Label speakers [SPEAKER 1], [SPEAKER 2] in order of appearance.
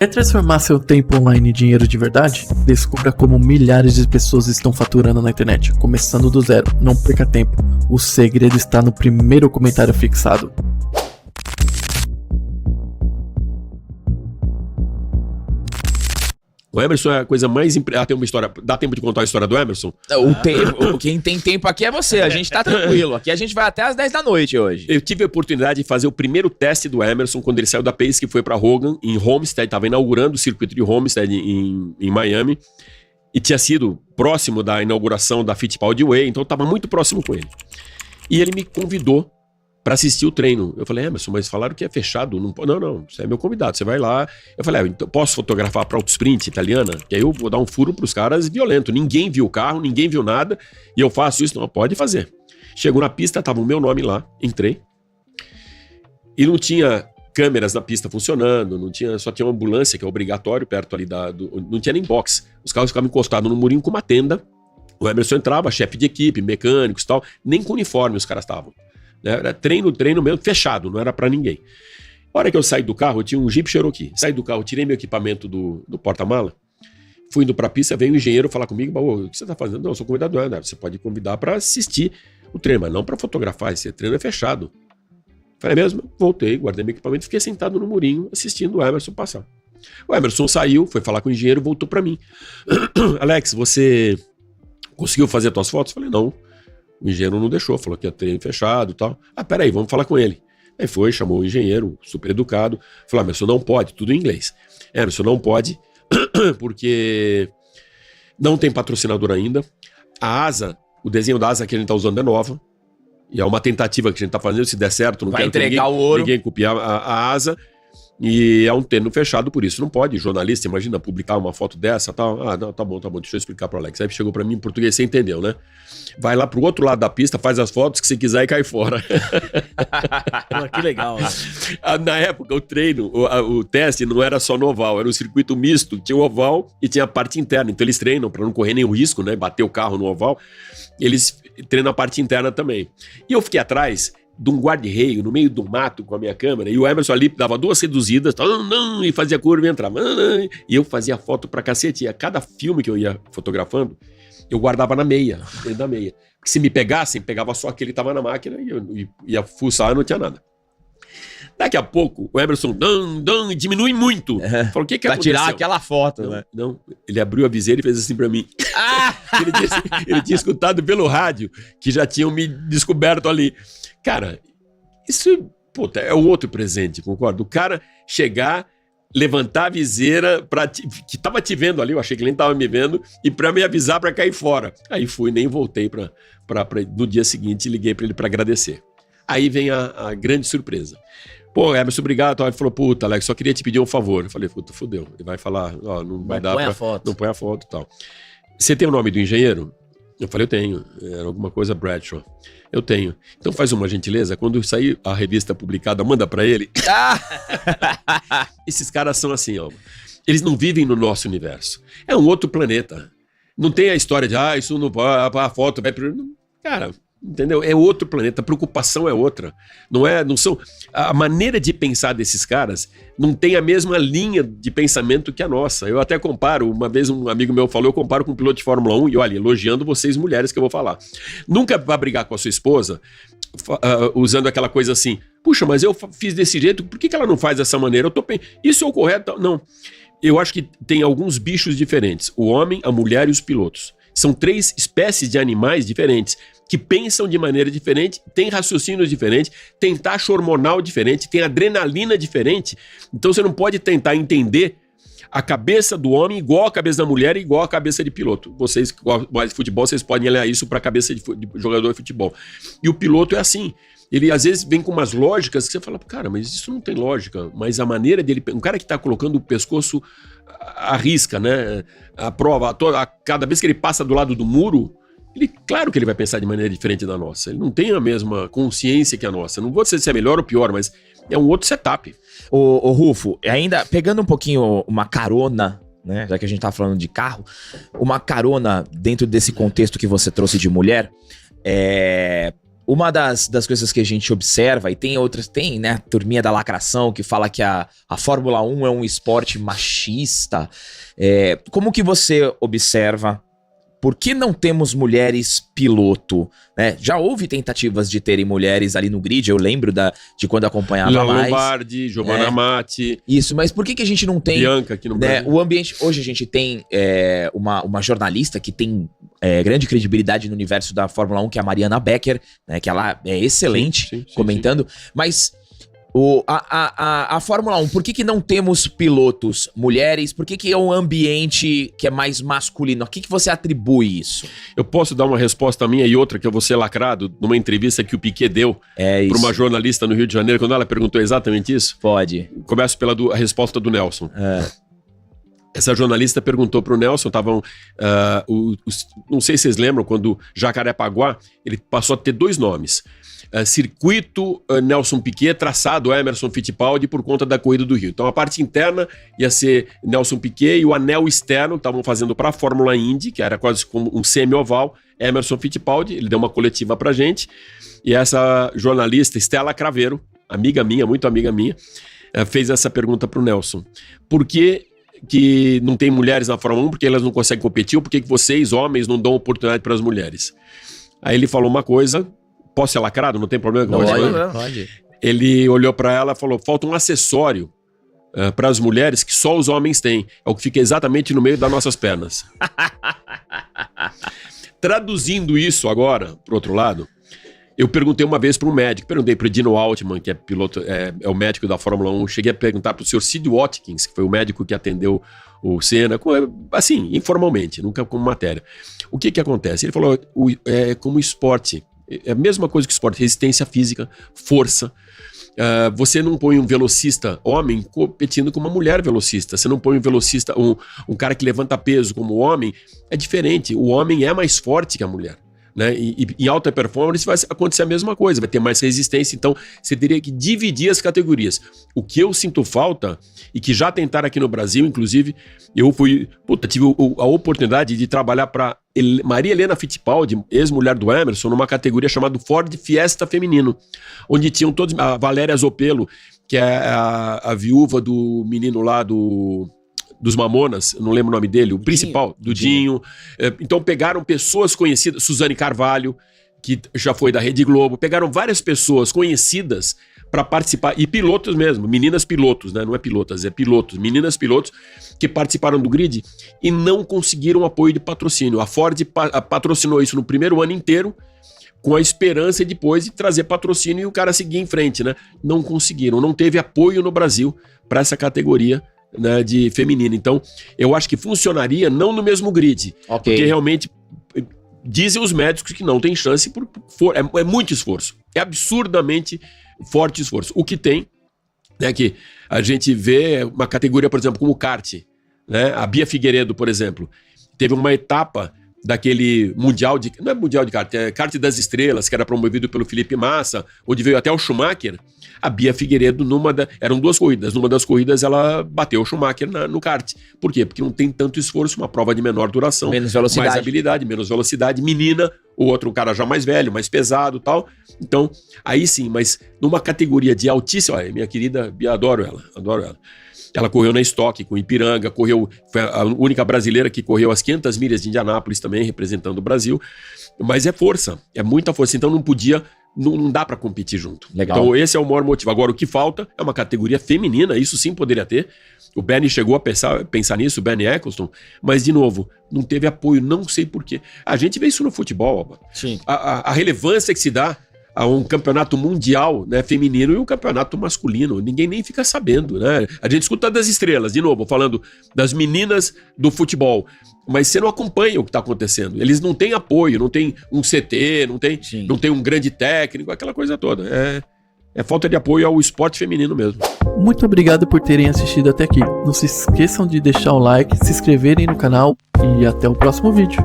[SPEAKER 1] Quer transformar seu tempo online em dinheiro de verdade? Descubra como milhares de pessoas estão faturando na internet, começando do zero. Não perca tempo. O segredo está no primeiro comentário fixado.
[SPEAKER 2] O Emerson é a coisa mais... tem uma história... Dá tempo de contar a história do Emerson?
[SPEAKER 3] Quem tem tempo aqui é você. A gente tá tranquilo. Aqui a gente vai até às 10 da noite hoje.
[SPEAKER 2] Eu tive a oportunidade de fazer o primeiro teste do Emerson quando ele saiu da Pace, que foi pra Hogan, em Homestead. Tava inaugurando o circuito de Homestead em Miami. E tinha sido próximo da inauguração da Fittipaldi Way, então eu tava muito próximo com ele. E ele me convidou pra assistir o treino. Eu falei, Emerson, mas falaram que é fechado. Não, você é meu convidado, você vai lá. Eu falei, então posso fotografar pra Auto Sprint italiana? Que aí eu vou dar um furo pros caras violento. Ninguém viu o carro, ninguém viu nada. E eu faço isso? Não, pode fazer. Chegou na pista, tava o meu nome lá, entrei. E não tinha câmeras na pista funcionando, só tinha uma ambulância, que é obrigatório, perto ali não tinha nem box. Os carros ficavam encostados no murinho com uma tenda. O Emerson entrava, chefe de equipe, mecânicos e tal. Nem com uniforme os caras estavam. Era treino mesmo, fechado, não era pra ninguém. A hora que eu saí do carro, eu tinha um Jeep Cherokee. Saí do carro, tirei meu equipamento do porta-mala, fui indo pra pista, veio um engenheiro falar comigo, o que você tá fazendo? Não, eu sou convidado, você pode convidar pra assistir o treino, mas não pra fotografar, esse treino é fechado. Falei mesmo, voltei, guardei meu equipamento, fiquei sentado no murinho, assistindo o Emerson passar. O Emerson saiu, foi falar com o engenheiro, voltou pra mim. Alex, você conseguiu fazer as tuas fotos? Falei, não. O engenheiro não deixou, falou que ia treino fechado e tal. Peraí, vamos falar com ele. Aí foi, chamou o engenheiro, super educado. Falou, Emerson, não pode, tudo em inglês. Emerson, não pode, porque não tem patrocinador ainda. A asa, o desenho da asa que a gente tá usando é nova. E é uma tentativa que a gente tá fazendo, se der certo, não
[SPEAKER 3] vai
[SPEAKER 2] quero
[SPEAKER 3] entregar o ouro.
[SPEAKER 2] Ninguém copiar a asa. E é um treino fechado, por isso não pode. Jornalista, imagina, publicar uma foto dessa e tal. Não, tá bom, deixa eu explicar pro Alex. Aí chegou pra mim em português, você entendeu, né? Vai lá pro outro lado da pista, faz as fotos que você quiser e cai fora.
[SPEAKER 1] Que legal.
[SPEAKER 2] Na época, o treino, o teste não era só no oval, era um circuito misto. Tinha o oval e tinha a parte interna. Então eles treinam pra não correr nenhum risco, né? Bater o carro no oval. Eles treinam a parte interna também. E eu fiquei atrás de um guarda-reio no meio do mato com a minha câmera, e o Emerson ali dava duas reduzidas, e fazia curva e entrava, e eu fazia foto pra cacete, e a cada filme que eu ia fotografando, eu guardava na meia, dentro da meia. Porque se me pegassem, pegava só aquele que tava na máquina, e eu ia fuçar e não tinha nada. Daqui a pouco, o Emerson diminui muito. Falou, o que
[SPEAKER 3] pra
[SPEAKER 2] aconteceu?
[SPEAKER 3] tirar aquela foto, né?
[SPEAKER 2] Não, ele abriu a viseira e fez assim pra mim. Ele tinha escutado pelo rádio, que já tinham me descoberto ali. Cara, isso é outro presente, concorda? O cara chegar, levantar a viseira, que tava te vendo ali, eu achei que ele nem tava me vendo, e pra me avisar pra cair fora. Aí fui, nem voltei no dia seguinte, liguei pra ele pra agradecer. Aí vem a grande surpresa. Pô, Emerson, obrigado. Ele falou, puta, Alex, só queria te pedir um favor. Eu falei, puta, fudeu. Ele vai falar, não vai dar pra... Não põe a foto e tal. Você tem o nome do engenheiro? Eu falei, eu tenho. Era alguma coisa Bradshaw. Eu tenho. Então faz uma gentileza, quando sair a revista publicada, manda pra ele. Esses caras são assim, ó. Eles não vivem no nosso universo. É um outro planeta. Não tem a história de, isso não vai, a foto vai pro... Cara, entendeu? É outro planeta, a preocupação é outra. Não são... A maneira de pensar desses caras não tem a mesma linha de pensamento que a nossa. Eu até comparo, uma vez um amigo meu falou, eu comparo com um piloto de Fórmula 1, e olha, elogiando vocês mulheres que eu vou falar. Nunca vai brigar com a sua esposa usando aquela coisa assim, puxa, mas eu fiz desse jeito, por que ela não faz dessa maneira? Isso é o correto? Não. Eu acho que tem alguns bichos diferentes. O homem, a mulher e os pilotos. São 3 espécies de animais diferentes, que pensam de maneira diferente, têm raciocínios diferentes, têm taxa hormonal diferente, têm adrenalina diferente. Então você não pode tentar entender a cabeça do homem igual a cabeça da mulher e igual a cabeça de piloto. Vocês que gostam de futebol, vocês podem olhar isso para a cabeça de jogador de futebol. E o piloto é assim. Ele às vezes vem com umas lógicas que você fala, cara, mas isso não tem lógica. Mas a maneira dele... Um cara que está colocando o pescoço à risca, né? A prova, cada vez que ele passa do lado do muro, claro que ele vai pensar de maneira diferente da nossa. Ele não tem a mesma consciência que a nossa. Não vou dizer se é melhor ou pior, mas é um outro setup.
[SPEAKER 3] Ô Rufo, ainda pegando um pouquinho uma carona, né? Já que a gente tá falando de carro, uma carona dentro desse contexto que você trouxe de mulher, uma das coisas que a gente observa, e tem outras, né, a turminha da lacração que fala que a Fórmula 1 é um esporte machista. Como que você observa? Por que não temos mulheres piloto? Né? Já houve tentativas de terem mulheres ali no grid, eu lembro de quando acompanhava mais.
[SPEAKER 2] Lombardi, Giovanna Matti.
[SPEAKER 3] Isso, mas por que a gente não tem...
[SPEAKER 2] Bianca aqui no Brasil.
[SPEAKER 3] O ambiente... Hoje a gente tem uma jornalista que tem grande credibilidade no universo da Fórmula 1, que é a Mariana Becker, né, que ela é excelente comentando, mas... A Fórmula 1, por que não temos pilotos mulheres? Por que é um ambiente que é mais masculino? A que você atribui isso?
[SPEAKER 2] Eu posso dar uma resposta minha e outra que eu vou ser lacrado numa entrevista que o Piquet deu para uma jornalista no Rio de Janeiro, quando ela perguntou exatamente isso?
[SPEAKER 3] Pode.
[SPEAKER 2] Começo pela a resposta do Nelson. Essa jornalista perguntou para o Nelson, estavam, não sei se vocês lembram, quando Jacarepaguá, ele passou a ter 2 nomes. Circuito Nelson Piquet, traçado Emerson Fittipaldi por conta da corrida do Rio. Então a parte interna ia ser Nelson Piquet e o anel externo estavam fazendo para a Fórmula Indy, que era quase como um semi-oval, Emerson Fittipaldi. Ele deu uma coletiva pra gente e essa jornalista, Stella Craveiro, amiga minha, muito amiga minha, fez essa pergunta pro Nelson. Por que não tem mulheres na Fórmula 1? Porque elas não conseguem competir? Ou por que vocês, homens, não dão oportunidade para as mulheres? Aí ele falou uma coisa... Posso ser lacrado? Não tem problema com isso?
[SPEAKER 3] Pode.
[SPEAKER 2] Ele olhou para ela e falou, falta um acessório para as mulheres que só os homens têm. É o que fica exatamente no meio das nossas pernas. Traduzindo isso agora, pro outro lado, eu perguntei uma vez para um médico, perguntei para o Dino Altman, que é piloto, é o médico da Fórmula 1, cheguei a perguntar para o Sr. Sid Watkins, que foi o médico que atendeu o Senna, assim, informalmente, nunca como matéria. O que acontece? Ele falou, como esporte, é a mesma coisa que esporte, resistência física, força. Você não põe um velocista homem competindo com uma mulher velocista. Você não põe um velocista, um cara que levanta peso como homem. É diferente. O homem é mais forte que a mulher. Né? E em alta performance vai acontecer a mesma coisa, vai ter mais resistência, então você teria que dividir as categorias. O que eu sinto falta, e que já tentaram aqui no Brasil, inclusive, eu tive a oportunidade de trabalhar para Maria Helena Fittipaldi, ex-mulher do Emerson, numa categoria chamada Ford Fiesta Feminino, onde tinham todos, a Valéria Zopello, que é a viúva do menino lá dos Mamonas, não lembro o nome dele, o principal, do Dinho. Então pegaram pessoas conhecidas, Suzane Carvalho, que já foi da Rede Globo, pegaram várias pessoas conhecidas para participar, e pilotos mesmo, meninas pilotos, né? Não é pilotas, é pilotos, meninas pilotos que participaram do grid e não conseguiram apoio de patrocínio. A Ford patrocinou isso no primeiro ano inteiro, com a esperança depois de trazer patrocínio e o cara seguir em frente, né? Não conseguiram, não teve apoio no Brasil para essa categoria, né, de feminino. Então, eu acho que funcionaria não no mesmo grid, porque realmente dizem os médicos que não tem chance, é muito esforço, é absurdamente forte esforço. O que tem, né, que a gente vê uma categoria, por exemplo, como o kart, né, a Bia Figueiredo, por exemplo, teve uma etapa daquele mundial não é mundial de kart, é kart das estrelas, que era promovido pelo Felipe Massa, onde veio até o Schumacher. A Bia Figueiredo, eram 2 corridas, numa das corridas ela bateu o Schumacher no kart. Por quê? Porque não tem tanto esforço, uma prova de menor duração,
[SPEAKER 3] menos velocidade,
[SPEAKER 2] mais habilidade, menos velocidade, menina, o outro cara já mais velho, mais pesado e tal. Então, aí sim, mas numa categoria de altíssima, olha, minha querida Bia, adoro ela. Ela correu na Stock com Ipiranga, foi a única brasileira que correu as 500 milhas de Indianápolis também, representando o Brasil. Mas é força, é muita força. Então não dá pra competir junto.
[SPEAKER 3] Legal.
[SPEAKER 2] Então esse é o maior motivo. Agora, o que falta é uma categoria feminina, isso sim poderia ter. O Bernie chegou a pensar nisso, o Bernie Eccleston, mas, de novo, não teve apoio, não sei porquê. A gente vê isso no futebol,
[SPEAKER 3] sim.
[SPEAKER 2] A relevância que se dá a um campeonato mundial, né, feminino e um campeonato masculino. Ninguém nem fica sabendo, né? A gente escuta das estrelas, de novo, falando das meninas do futebol, mas você não acompanha o que está acontecendo. Eles não têm apoio, não tem um CT, não tem um grande técnico, aquela coisa toda. É falta de apoio ao esporte feminino mesmo.
[SPEAKER 1] Muito obrigado por terem assistido até aqui. Não se esqueçam de deixar o like, se inscreverem no canal e até o próximo vídeo.